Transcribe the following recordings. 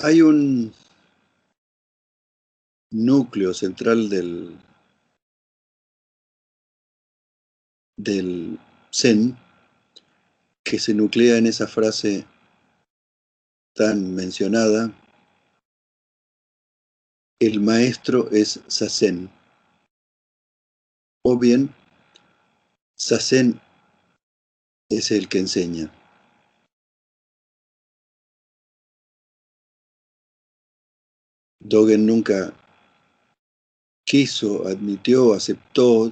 Hay un núcleo central del Zen que se nuclea en esa frase tan mencionada: el maestro es Zazen, o bien Zazen es el que enseña. Dogen nunca quiso, admitió, aceptó,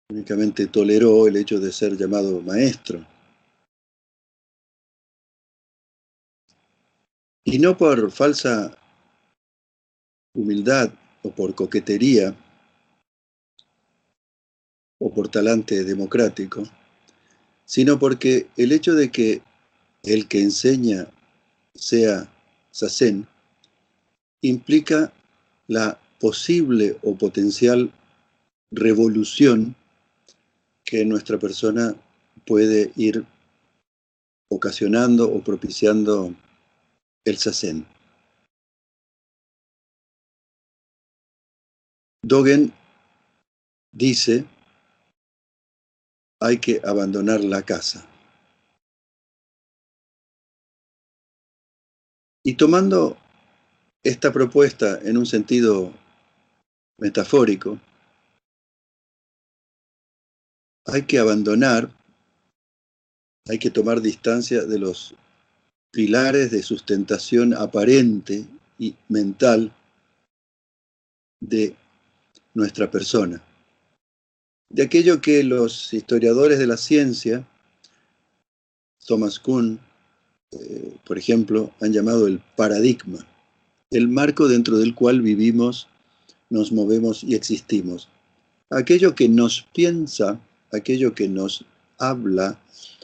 únicamente toleró el hecho de ser llamado maestro. Y no por falsa humildad o por coquetería o por talante democrático, sino porque el hecho de que el que enseña sea Zazen implica la posible o potencial revolución que nuestra persona puede ir ocasionando o propiciando el Zazen. Dogen dice: hay que abandonar la casa. Y tomando esta propuesta en un sentido metafórico, hay que abandonar, hay que tomar distancia de los pilares de sustentación aparente y mental de nuestra persona, de aquello que los historiadores de la ciencia, Thomas Kuhn, por ejemplo, han llamado el paradigma, el marco dentro del cual vivimos, nos movemos y existimos. Aquello que nos piensa, aquello que nos habla,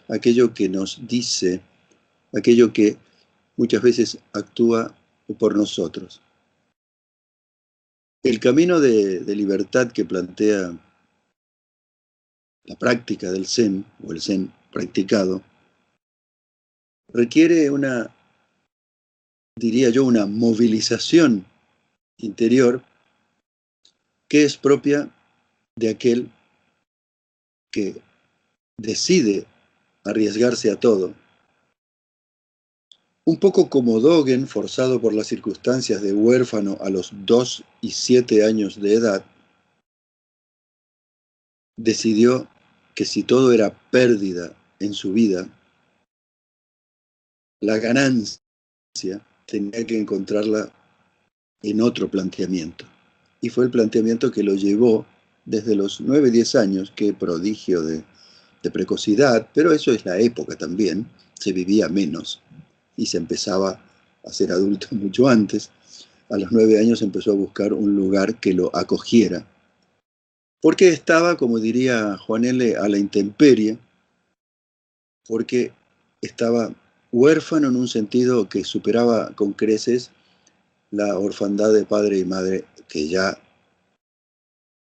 aquello que nos dice, aquello que muchas veces actúa por nosotros. El camino de libertad que plantea la práctica del Zen, o el Zen practicado, requiere diría yo, una movilización interior que es propia de aquel que decide arriesgarse a todo. Un poco como Dogen, forzado por las circunstancias de huérfano a los 2 y 7 años de edad, decidió que si todo era pérdida en su vida, la ganancia tenía que encontrarla en otro planteamiento. Y fue el planteamiento que lo llevó desde los 9, 10 años, qué prodigio de precocidad, pero eso es la época también, se vivía menos y se empezaba a ser adulto mucho antes. A los 9 años empezó a buscar un lugar que lo acogiera, porque estaba, como diría Juan L., a la intemperie, porque estaba huérfano en un sentido que superaba con creces la orfandad de padre y madre, que ya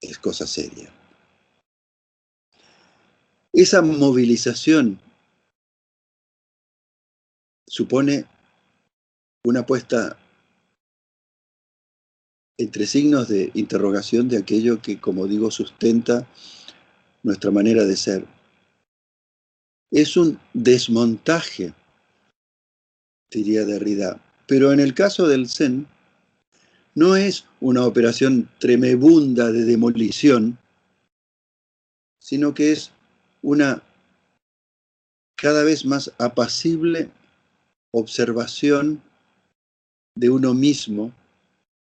es cosa seria. Esa movilización supone una puesta entre signos de interrogación de aquello que, como digo, sustenta nuestra manera de ser. Es un desmontaje, diría Derrida, pero en el caso del Zen, no es una operación tremebunda de demolición, sino que es una cada vez más apacible observación de uno mismo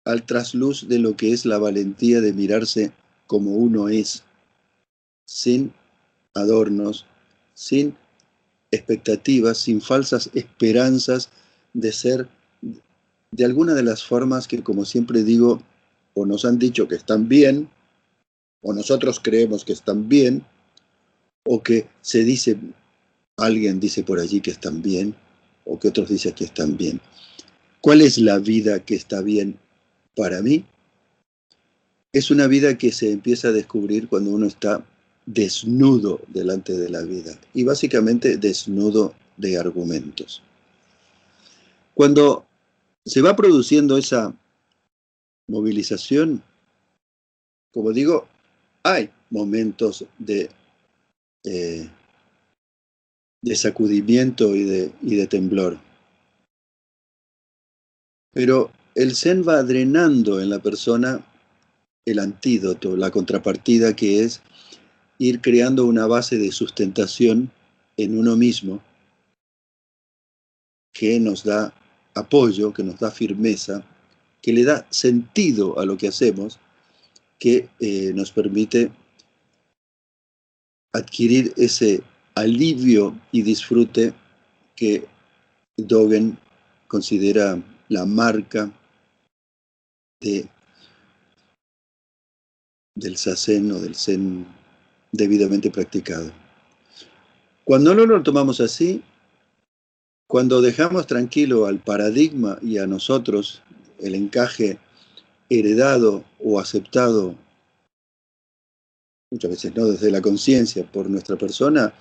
al trasluz de lo que es la valentía de mirarse como uno es, sin adornos, sin expectativas, sin falsas esperanzas de ser de alguna de las formas que, como siempre digo, o nos han dicho que están bien, o nosotros creemos que están bien, o que se dice, alguien dice por allí que están bien, o que otros dicen que están bien. ¿Cuál es la vida que está bien para mí? Es una vida que se empieza a descubrir cuando uno está desnudo delante de la vida, y básicamente desnudo de argumentos. Cuando se va produciendo esa movilización, como digo, hay momentos de sacudimiento y de temblor. Pero el Zen va drenando en la persona el antídoto, la contrapartida, que es ir creando una base de sustentación en uno mismo que nos da apoyo, que nos da firmeza, que le da sentido a lo que hacemos, que nos permite adquirir ese alivio y disfrute que Dogen considera la marca del Zazen o del Zen debidamente practicado. Cuando no lo tomamos así, cuando dejamos tranquilo al paradigma y a nosotros el encaje heredado o aceptado, muchas veces no desde la conciencia, por nuestra persona,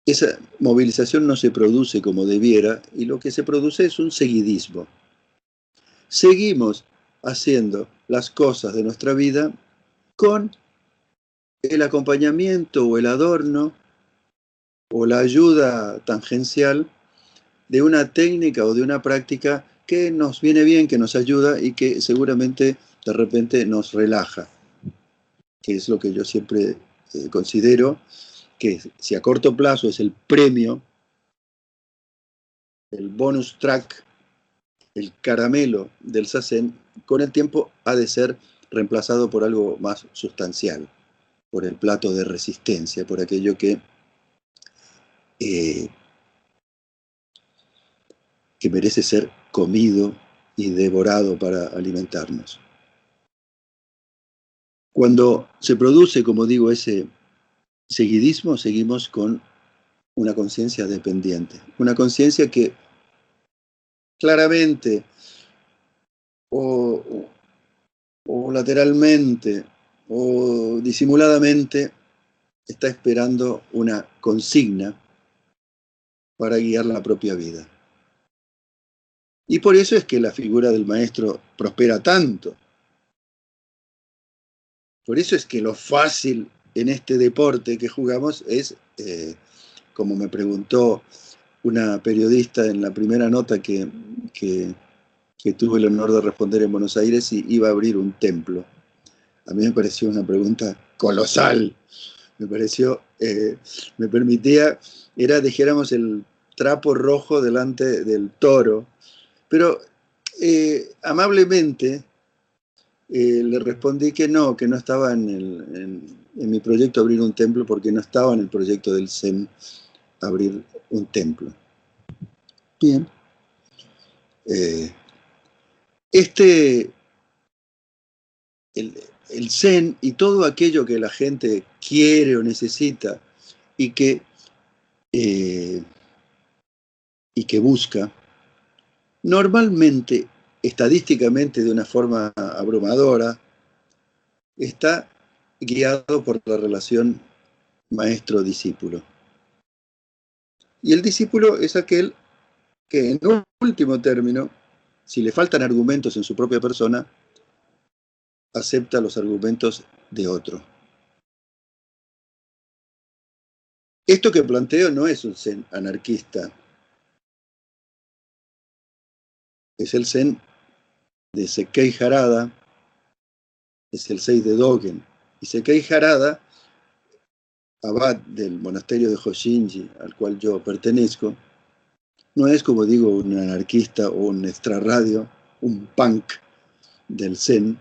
esa movilización no se produce como debiera y lo que se produce es un seguidismo. Seguimos haciendo las cosas de nuestra vida con el acompañamiento o el adorno o la ayuda tangencial de una técnica o de una práctica que nos viene bien, que nos ayuda y que seguramente de repente nos relaja, que es lo que yo siempre considero que si a corto plazo es el premio, el bonus track, el caramelo del Zazen, con el tiempo ha de ser reemplazado por algo más sustancial, por el plato de resistencia, por aquello que merece ser comido y devorado para alimentarnos. Cuando se produce, como digo, ese seguidismo, seguimos con una conciencia dependiente, una conciencia que claramente o lateralmente o disimuladamente está esperando una consigna para guiar la propia vida. Y por eso es que la figura del maestro prospera tanto. Por eso es que lo fácil en este deporte que jugamos es, como me preguntó una periodista en la primera nota que tuve el honor de responder en Buenos Aires, si iba a abrir un templo. A mí me pareció una pregunta colosal. Me pareció, me permitía, dijéramos, el trapo rojo delante del toro. Pero amablemente le respondí que no estaba en mi proyecto abrir un templo, porque no estaba en el proyecto del Zen abrir un templo. Bien. El Zen y todo aquello que la gente quiere o necesita y que busca, normalmente, estadísticamente de una forma abrumadora, está guiado por la relación maestro-discípulo. Y el discípulo es aquel que, en un último término, si le faltan argumentos en su propia persona, acepta los argumentos de otro. Esto que planteo no es un Zen anarquista, es el Zen de Sekkei Harada, es el Zen de Dogen. Y Sekkei Harada, abad del monasterio de Hoshinji, al cual yo pertenezco, no es, como digo, un anarquista o un extrarradio, un punk del Zen,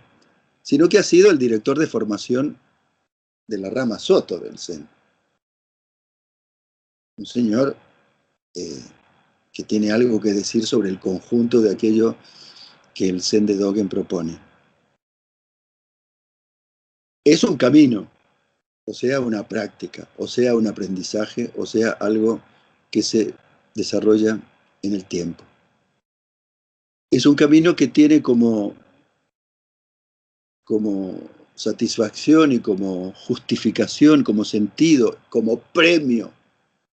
sino que ha sido el director de formación de la rama Soto del Zen. Un señor que tiene algo que decir sobre el conjunto de aquello que el Zen de Dogen propone. Es un camino, o sea, una práctica, o sea, un aprendizaje, o sea, algo que se desarrolla en el tiempo. Es un camino que tiene como satisfacción y como justificación, como sentido, como premio,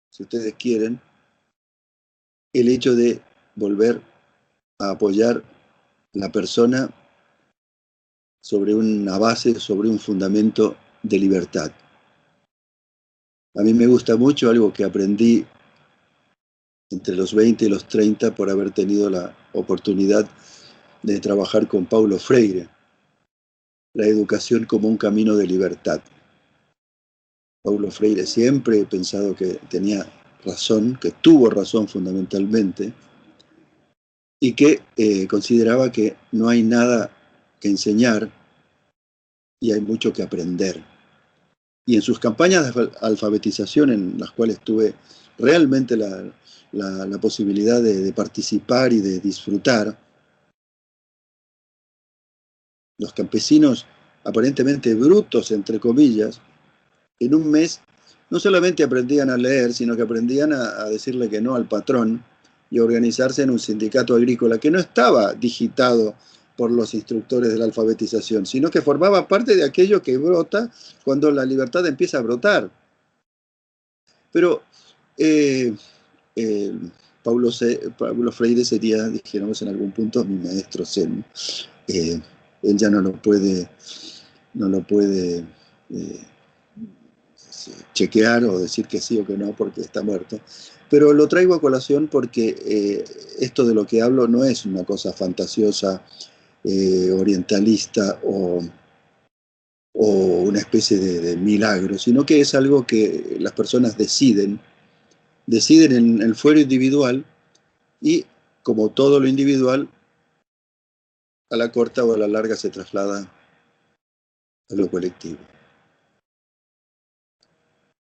si ustedes quieren, el hecho de volver a apoyar la persona sobre una base, sobre un fundamento de libertad. A mí me gusta mucho algo que aprendí entre los 20 y los 30 por haber tenido la oportunidad de trabajar con Paulo Freire, la educación como un camino de libertad. Paulo Freire siempre he pensado que tenía razón, que tuvo razón fundamentalmente, y que consideraba que no hay nada que enseñar y hay mucho que aprender. Y en sus campañas de alfabetización, en las cuales tuve realmente la posibilidad de participar y de disfrutar, los campesinos aparentemente brutos, entre comillas, en un mes no solamente aprendían a leer, sino que aprendían a decirle que no al patrón y a organizarse en un sindicato agrícola que no estaba digitado por los instructores de la alfabetización, sino que formaba parte de aquello que brota cuando la libertad empieza a brotar. Pero eh, eh, Paulo Freire sería, dijéramos en algún punto, mi maestro zen. Eh, Él ya no lo puede chequear o decir que sí o que no porque está muerto. Pero lo traigo a colación porque esto de lo que hablo no es una cosa fantasiosa, orientalista o una especie de milagro, sino que es algo que las personas deciden en el fuero individual y, como todo lo individual, a la corta o a la larga se traslada a lo colectivo.